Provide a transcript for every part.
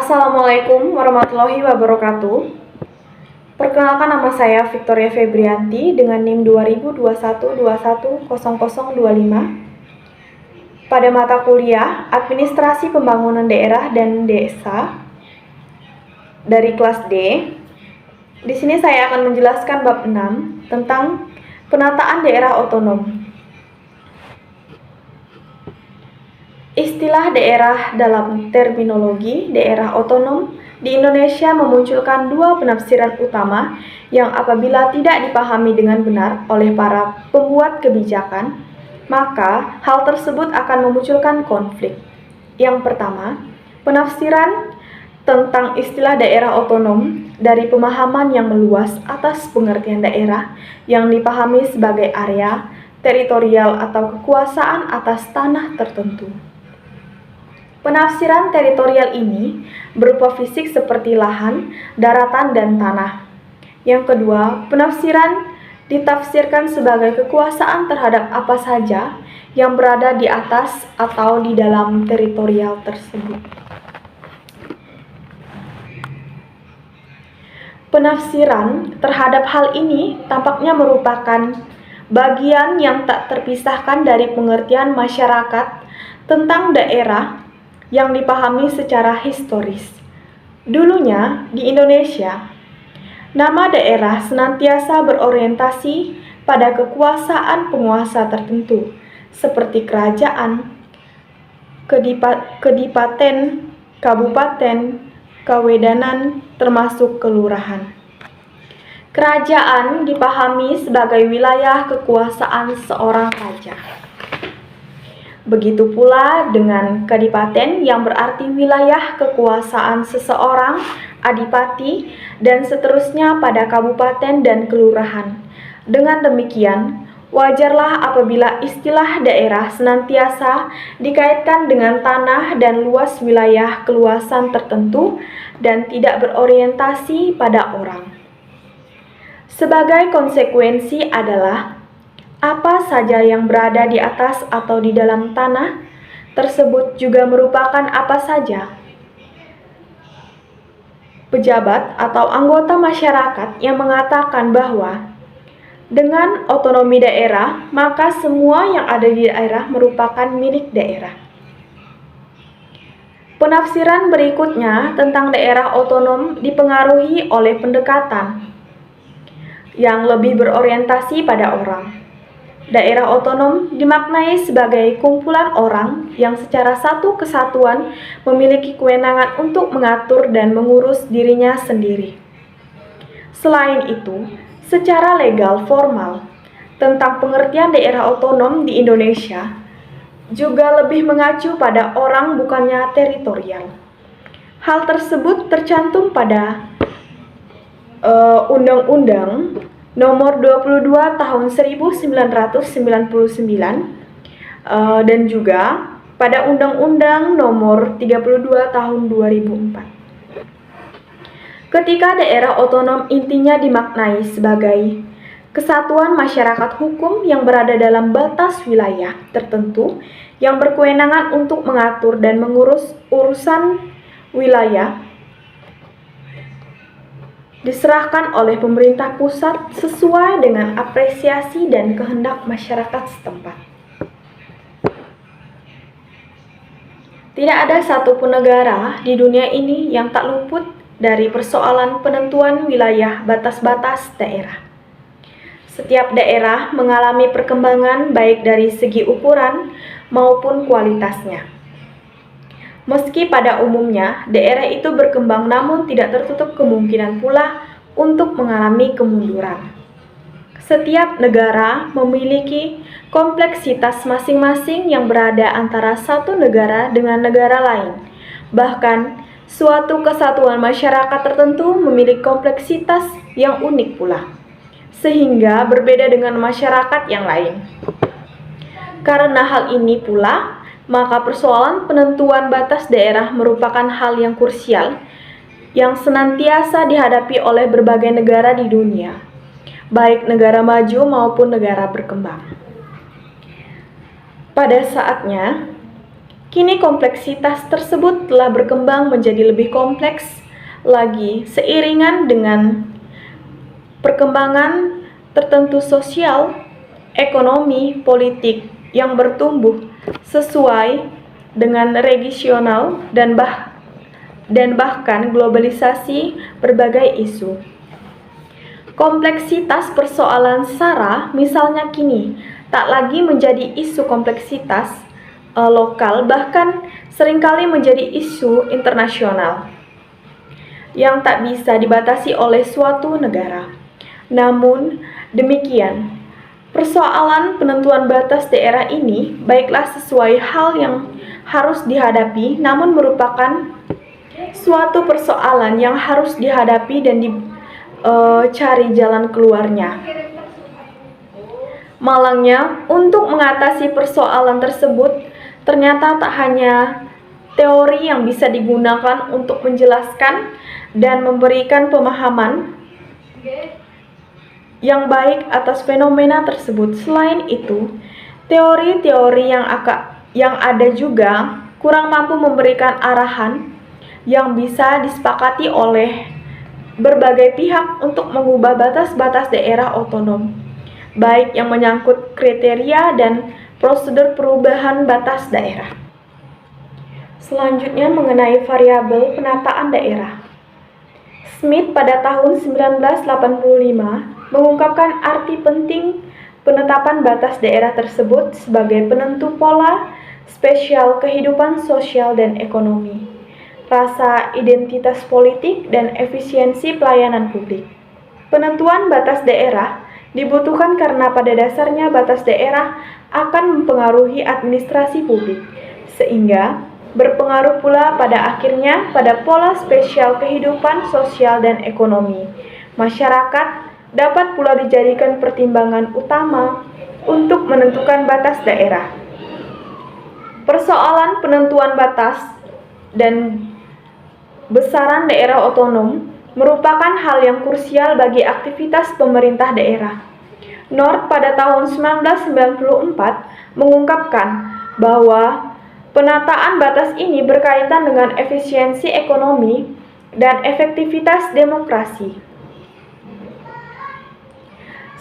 Assalamualaikum warahmatullahi wabarakatuh. Perkenalkan, nama saya Victoria Febrianti dengan NIM 2021210025 pada mata kuliah Administrasi Pembangunan Daerah dan Desa dari kelas D. Di sini saya akan menjelaskan bab 6 tentang penataan daerah otonom. Istilah daerah dalam terminologi daerah otonom di Indonesia memunculkan dua penafsiran utama yang apabila tidak dipahami dengan benar oleh para pembuat kebijakan, maka hal tersebut akan memunculkan konflik. Yang pertama, penafsiran tentang istilah daerah otonom dari pemahaman yang meluas atas pengertian daerah yang dipahami sebagai area, teritorial atau kekuasaan atas tanah tertentu. Penafsiran teritorial ini berupa fisik seperti lahan, daratan, dan tanah. Yang kedua, penafsiran ditafsirkan sebagai kekuasaan terhadap apa saja yang berada di atas atau di dalam teritorial tersebut. Penafsiran terhadap hal ini tampaknya merupakan bagian yang tak terpisahkan dari pengertian masyarakat tentang daerah yang dipahami secara historis. Dulunya, di Indonesia, nama daerah senantiasa berorientasi pada kekuasaan penguasa tertentu, seperti kerajaan, kedipaten, kabupaten, kawedanan, termasuk kelurahan. Kerajaan dipahami sebagai wilayah kekuasaan seorang raja. Begitu pula dengan kadipaten yang berarti wilayah kekuasaan seseorang, adipati, dan seterusnya pada kabupaten dan kelurahan. Dengan demikian, wajarlah apabila istilah daerah senantiasa dikaitkan dengan tanah dan luas wilayah keluasan tertentu dan tidak berorientasi pada orang. Sebagai konsekuensi adalah apa saja yang berada di atas atau di dalam tanah tersebut juga merupakan apa saja pejabat atau anggota masyarakat yang mengatakan bahwa dengan otonomi daerah, maka semua yang ada di daerah merupakan milik daerah. Penafsiran berikutnya tentang daerah otonom dipengaruhi oleh pendekatan yang lebih berorientasi pada orang. Daerah otonom dimaknai sebagai kumpulan orang yang secara satu kesatuan memiliki kewenangan untuk mengatur dan mengurus dirinya sendiri. Selain itu, secara legal formal, tentang pengertian daerah otonom di Indonesia juga lebih mengacu pada orang bukannya teritorial. Hal tersebut tercantum pada Undang-Undang Nomor 22 Tahun 1999 dan juga pada Undang-Undang Nomor 32 Tahun 2004. Ketika daerah otonom intinya dimaknai sebagai kesatuan masyarakat hukum yang berada dalam batas wilayah tertentu yang berkewenangan untuk mengatur dan mengurus urusan wilayah diserahkan oleh pemerintah pusat sesuai dengan apresiasi dan kehendak masyarakat setempat. Tidak ada satupun negara di dunia ini yang tak luput dari persoalan penentuan wilayah batas-batas daerah. Setiap daerah mengalami perkembangan baik dari segi ukuran maupun kualitasnya. Meski pada umumnya daerah itu berkembang, namun tidak tertutup kemungkinan pula untuk mengalami kemunduran. Setiap negara memiliki kompleksitas masing-masing yang berada antara satu negara dengan negara lain. Bahkan, suatu kesatuan masyarakat tertentu memiliki kompleksitas yang unik pula, sehingga berbeda dengan masyarakat yang lain. Karena hal ini pula, maka persoalan penentuan batas daerah merupakan hal yang krusial yang senantiasa dihadapi oleh berbagai negara di dunia, baik negara maju maupun negara berkembang. Pada saatnya, Kini kompleksitas tersebut telah berkembang menjadi lebih kompleks lagi seiringan dengan perkembangan tertentu sosial, ekonomi, politik yang bertumbuh sesuai dengan regional dan bahkan globalisasi berbagai isu. Kompleksitas persoalan SARA misalnya kini tak lagi menjadi isu kompleksitas lokal, bahkan seringkali menjadi isu internasional yang tak bisa dibatasi oleh suatu negara. Namun demikian, persoalan penentuan batas daerah ini baiklah sesuai hal yang harus dihadapi, namun merupakan suatu persoalan yang harus dihadapi dan dicari jalan keluarnya. Malangnya, untuk mengatasi persoalan tersebut, ternyata tak hanya teori yang bisa digunakan untuk menjelaskan dan memberikan pemahaman yang baik atas fenomena tersebut. Selain itu, teori-teori yang ada juga kurang mampu memberikan arahan yang bisa disepakati oleh berbagai pihak untuk mengubah batas-batas daerah otonom, baik yang menyangkut kriteria dan prosedur perubahan batas daerah. Selanjutnya mengenai variabel penataan daerah. Smith pada tahun 1985 mengungkapkan arti penting penetapan batas daerah tersebut sebagai penentu pola spesial kehidupan sosial dan ekonomi, rasa identitas politik, dan efisiensi pelayanan publik. Penentuan batas daerah dibutuhkan karena pada dasarnya batas daerah akan mempengaruhi administrasi publik, sehingga berpengaruh pula pada akhirnya pada pola spesial kehidupan sosial dan ekonomi. Masyarakat dapat pula dijadikan pertimbangan utama untuk menentukan batas daerah. Persoalan penentuan batas dan besaran daerah otonom merupakan hal yang krusial bagi aktivitas pemerintah daerah. North pada tahun 1994 mengungkapkan bahwa penataan batas ini berkaitan dengan efisiensi ekonomi dan efektivitas demokrasi.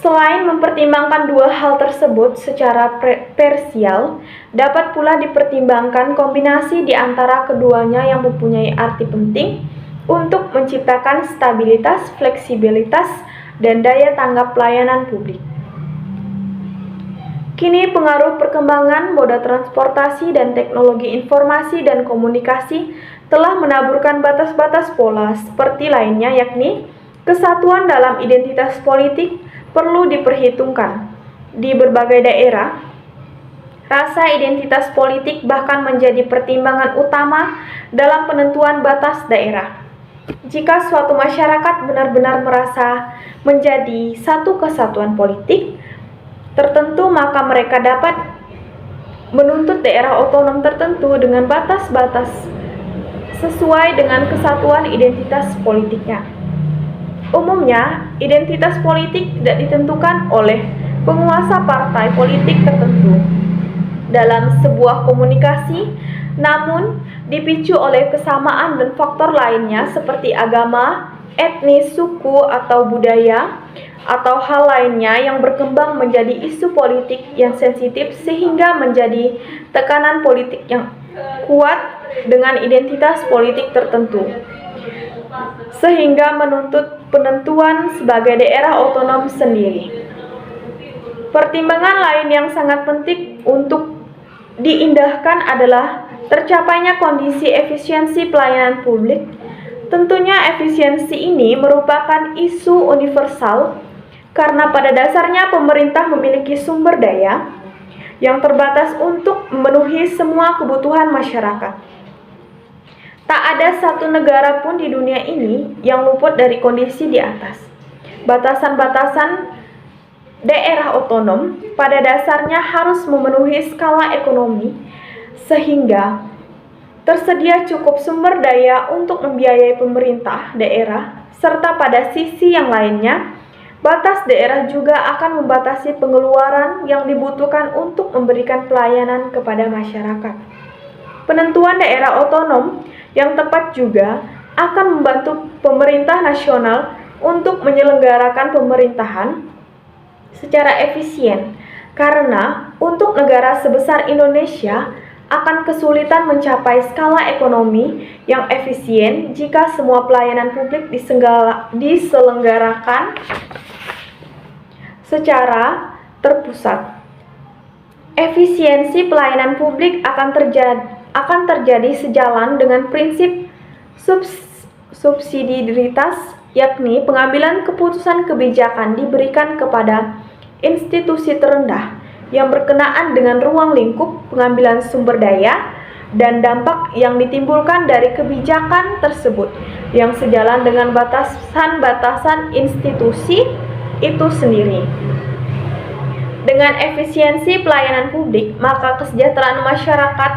Selain mempertimbangkan dua hal tersebut secara parsial, dapat pula dipertimbangkan kombinasi di antara keduanya yang mempunyai arti penting untuk menciptakan stabilitas, fleksibilitas, dan daya tanggap pelayanan publik. Kini pengaruh perkembangan moda transportasi dan teknologi informasi dan komunikasi telah menaburkan batas-batas pola seperti lainnya, yakni kesatuan dalam identitas politik perlu diperhitungkan. Di berbagai daerah, rasa identitas politik bahkan menjadi pertimbangan utama dalam penentuan batas daerah. Jika suatu masyarakat benar-benar merasa menjadi satu kesatuan politik tertentu, maka mereka dapat menuntut daerah otonom tertentu dengan batas-batas sesuai dengan kesatuan identitas politiknya. Umumnya, identitas politik tidak ditentukan oleh penguasa partai politik tertentu dalam sebuah komunikasi, namun dipicu oleh kesamaan dan faktor lainnya seperti agama, etnis, suku, atau budaya, atau hal lainnya yang berkembang menjadi isu politik yang sensitif sehingga menjadi tekanan politik yang kuat dengan identitas politik tertentu, sehingga menuntut penentuan sebagai daerah otonom sendiri. Pertimbangan lain yang sangat penting untuk diindahkan adalah tercapainya kondisi efisiensi pelayanan publik. Tentunya efisiensi ini merupakan isu universal karena pada dasarnya pemerintah memiliki sumber daya yang terbatas untuk memenuhi semua kebutuhan masyarakat. Tak ada satu negara pun di dunia ini yang luput dari kondisi di atas. Batasan-batasan daerah otonom pada dasarnya harus memenuhi skala ekonomi sehingga tersedia cukup sumber daya untuk membiayai pemerintah daerah, serta pada sisi yang lainnya, batas daerah juga akan membatasi pengeluaran yang dibutuhkan untuk memberikan pelayanan kepada masyarakat. Penentuan daerah otonom yang tepat juga akan membantu pemerintah nasional untuk menyelenggarakan pemerintahan secara efisien, karena untuk negara sebesar Indonesia akan kesulitan mencapai skala ekonomi yang efisien jika semua pelayanan publik diselenggarakan secara terpusat. Efisiensi pelayanan publik akan terjadi sejalan dengan prinsip subsidiaritas, yakni pengambilan keputusan kebijakan diberikan kepada institusi terendah yang berkenaan dengan ruang lingkup pengambilan sumber daya dan dampak yang ditimbulkan dari kebijakan tersebut yang sejalan dengan batasan-batasan institusi itu sendiri. Dengan efisiensi pelayanan publik, maka kesejahteraan masyarakat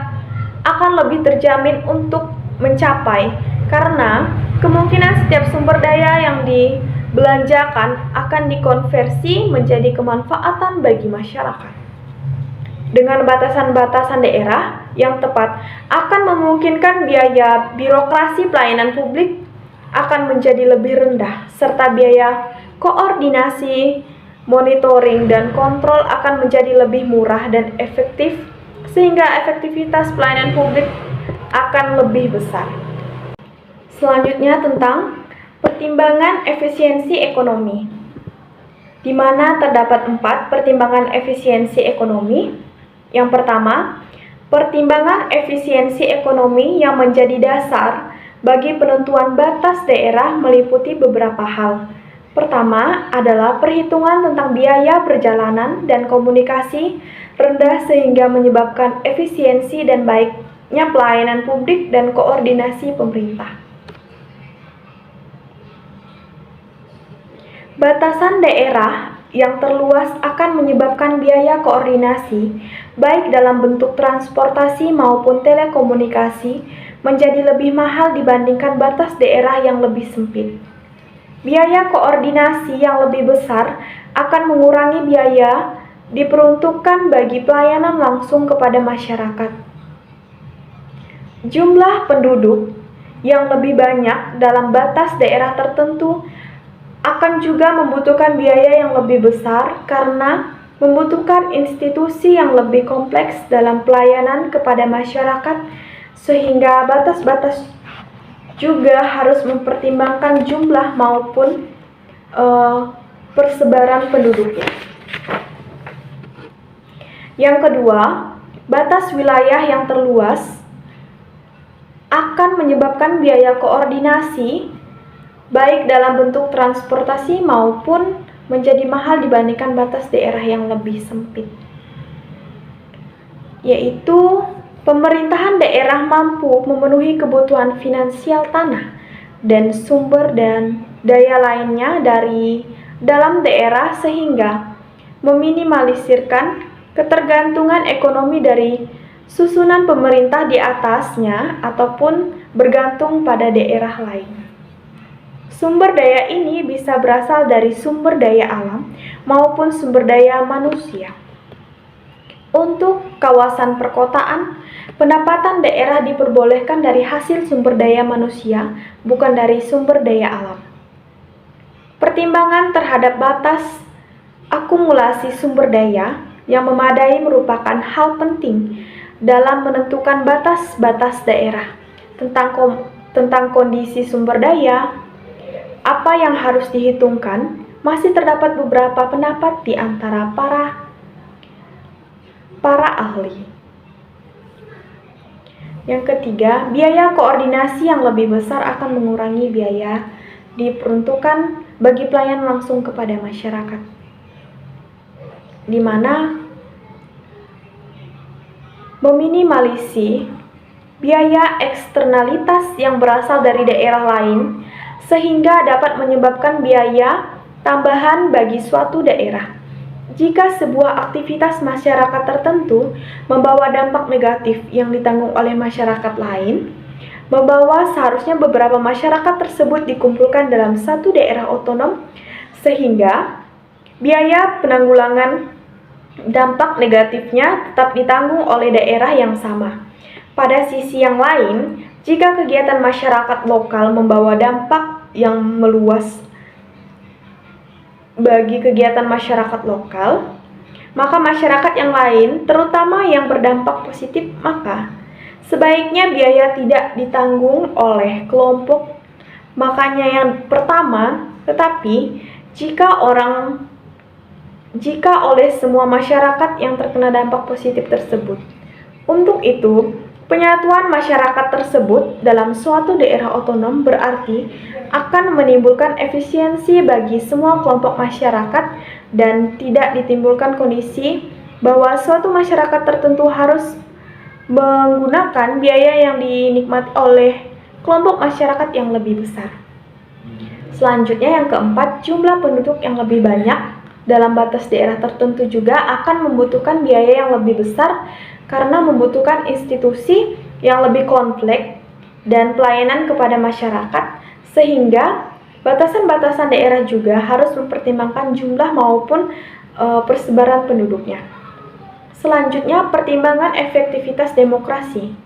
akan lebih terjamin untuk mencapai, karena kemungkinan setiap sumber daya yang dibelanjakan akan dikonversi menjadi kemanfaatan bagi masyarakat. Dengan batasan-batasan daerah yang tepat akan memungkinkan biaya birokrasi pelayanan publik akan menjadi lebih rendah, serta biaya koordinasi, monitoring, dan kontrol akan menjadi lebih murah dan efektif, sehingga efektivitas pelayanan publik akan lebih besar. Selanjutnya tentang pertimbangan efisiensi ekonomi, di mana terdapat 4 pertimbangan efisiensi ekonomi. Yang pertama, pertimbangan efisiensi ekonomi yang menjadi dasar bagi penentuan batas daerah meliputi beberapa hal. Pertama adalah perhitungan tentang biaya perjalanan dan komunikasi rendah sehingga menyebabkan efisiensi dan baiknya pelayanan publik dan koordinasi pemerintah. Batasan daerah yang terluas akan menyebabkan biaya koordinasi, baik dalam bentuk transportasi maupun telekomunikasi, menjadi lebih mahal dibandingkan batas daerah yang lebih sempit. Biaya koordinasi yang lebih besar akan mengurangi biaya diperuntukkan bagi pelayanan langsung kepada masyarakat. Jumlah penduduk yang lebih banyak dalam batas daerah tertentu akan juga membutuhkan biaya yang lebih besar karena membutuhkan institusi yang lebih kompleks dalam pelayanan kepada masyarakat, sehingga batas-batas juga harus mempertimbangkan jumlah maupun persebaran penduduknya. Yang kedua, batas wilayah yang terluas akan menyebabkan biaya koordinasi baik dalam bentuk transportasi maupun menjadi mahal dibandingkan batas daerah yang lebih sempit. Yaitu pemerintahan daerah mampu memenuhi kebutuhan finansial tanah dan sumber dan daya lainnya dari dalam daerah sehingga meminimalisirkan ketergantungan ekonomi dari susunan pemerintah di atasnya ataupun bergantung pada daerah lain. Sumber daya ini bisa berasal dari sumber daya alam maupun sumber daya manusia. Untuk kawasan perkotaan, pendapatan daerah diperbolehkan dari hasil sumber daya manusia, bukan dari sumber daya alam. Pertimbangan terhadap batas akumulasi sumber daya yang memadai merupakan hal penting dalam menentukan batas-batas daerah. Tentang kondisi sumber daya, apa yang harus dihitungkan, masih terdapat beberapa pendapat di antara para ahli. Yang ketiga, biaya koordinasi yang lebih besar akan mengurangi biaya diperuntukkan bagi pelayanan langsung kepada masyarakat, di mana meminimalisir biaya eksternalitas yang berasal dari daerah lain sehingga dapat menyebabkan biaya tambahan bagi suatu daerah. Jika sebuah aktivitas masyarakat tertentu membawa dampak negatif yang ditanggung oleh masyarakat lain, membawa seharusnya beberapa masyarakat tersebut dikumpulkan dalam satu daerah otonom sehingga biaya penanggulangan dampak negatifnya tetap ditanggung oleh daerah yang sama. Pada sisi yang lain, jika kegiatan masyarakat lokal membawa dampak yang meluas bagi kegiatan masyarakat lokal, maka masyarakat yang lain, terutama yang berdampak positif, maka sebaiknya biaya tidak ditanggung oleh kelompok. Makanya yang pertama, tetapi jika oleh semua masyarakat yang terkena dampak positif tersebut. Untuk itu, penyatuan masyarakat tersebut dalam suatu daerah otonom berarti akan menimbulkan efisiensi bagi semua kelompok masyarakat dan tidak ditimbulkan kondisi bahwa suatu masyarakat tertentu harus menggunakan biaya yang dinikmati oleh kelompok masyarakat yang lebih besar. Selanjutnya yang keempat, jumlah penduduk yang lebih banyak dalam batas daerah tertentu juga akan membutuhkan biaya yang lebih besar karena membutuhkan institusi yang lebih kompleks dan pelayanan kepada masyarakat, sehingga batasan-batasan daerah juga harus mempertimbangkan jumlah maupun persebaran penduduknya. Selanjutnya, pertimbangan efektivitas demokrasi.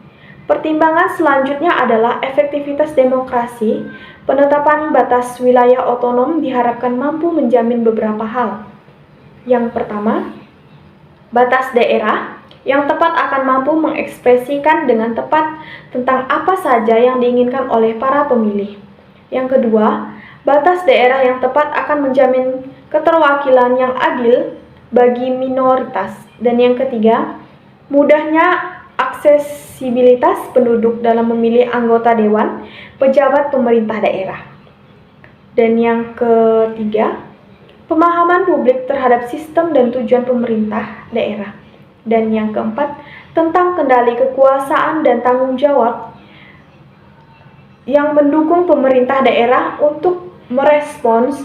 Pertimbangan selanjutnya adalah efektivitas demokrasi. Penetapan batas wilayah otonom diharapkan mampu menjamin beberapa hal. Yang pertama, batas daerah yang tepat akan mampu mengekspresikan dengan tepat tentang apa saja yang diinginkan oleh para pemilih. Yang kedua, batas daerah yang tepat akan menjamin keterwakilan yang adil bagi minoritas. Dan yang ketiga, mudahnya aksesibilitas penduduk dalam memilih anggota dewan, pejabat pemerintah daerah. Dan yang ketiga, pemahaman publik terhadap sistem dan tujuan pemerintah daerah. Dan yang keempat, tentang kendali kekuasaan dan tanggung jawab yang mendukung pemerintah daerah untuk merespons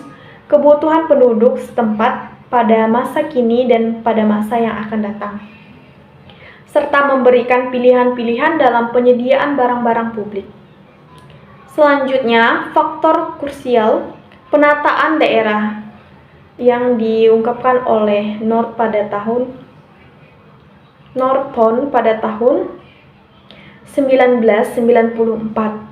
kebutuhan penduduk setempat pada masa kini dan pada masa yang akan datang, serta memberikan pilihan-pilihan dalam penyediaan barang-barang publik. Selanjutnya, faktor krusial penataan daerah yang diungkapkan oleh Norton pada tahun 1994.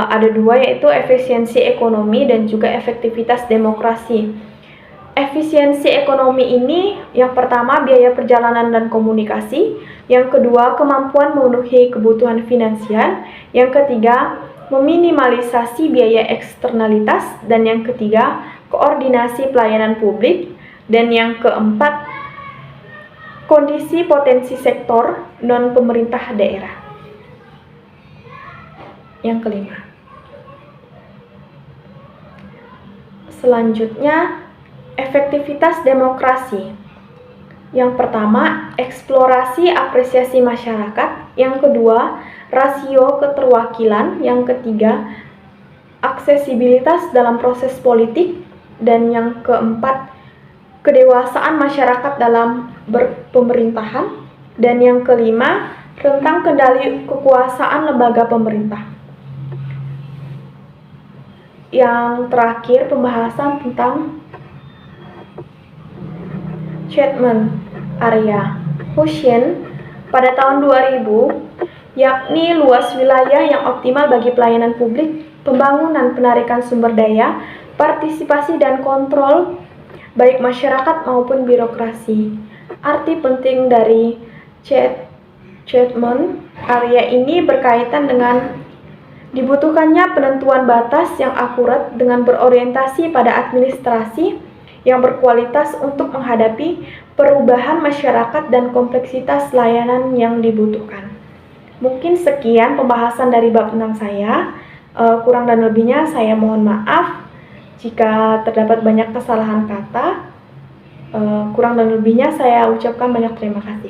Ada dua, yaitu efisiensi ekonomi dan juga efektivitas demokrasi. Efisiensi ekonomi ini yang pertama biaya perjalanan dan komunikasi, yang kedua kemampuan memenuhi kebutuhan finansial, yang ketiga meminimalisasi biaya eksternalitas, dan yang ketiga koordinasi pelayanan publik, dan yang keempat kondisi potensi sektor non-pemerintah daerah. Yang kelima. Selanjutnya, efektivitas demokrasi. Yang pertama, eksplorasi apresiasi masyarakat. Yang kedua, rasio keterwakilan. Yang ketiga, aksesibilitas dalam proses politik. Dan yang keempat, kedewasaan masyarakat dalam berpemerintahan. Dan yang kelima, tentang kendali kekuasaan lembaga pemerintah. Yang terakhir, pembahasan tentang Chatham Area Quotient pada tahun 2000, yakni luas wilayah yang optimal bagi pelayanan publik, pembangunan penarikan sumber daya, partisipasi dan kontrol baik masyarakat maupun birokrasi. Arti penting dari Chatham Area ini berkaitan dengan dibutuhkannya penentuan batas yang akurat dengan berorientasi pada administrasi yang berkualitas untuk menghadapi perubahan masyarakat dan kompleksitas layanan yang dibutuhkan. Mungkin sekian pembahasan dari bab 6 saya. Kurang dan lebihnya saya mohon maaf jika terdapat banyak kesalahan kata. Kurang dan lebihnya saya ucapkan banyak terima kasih.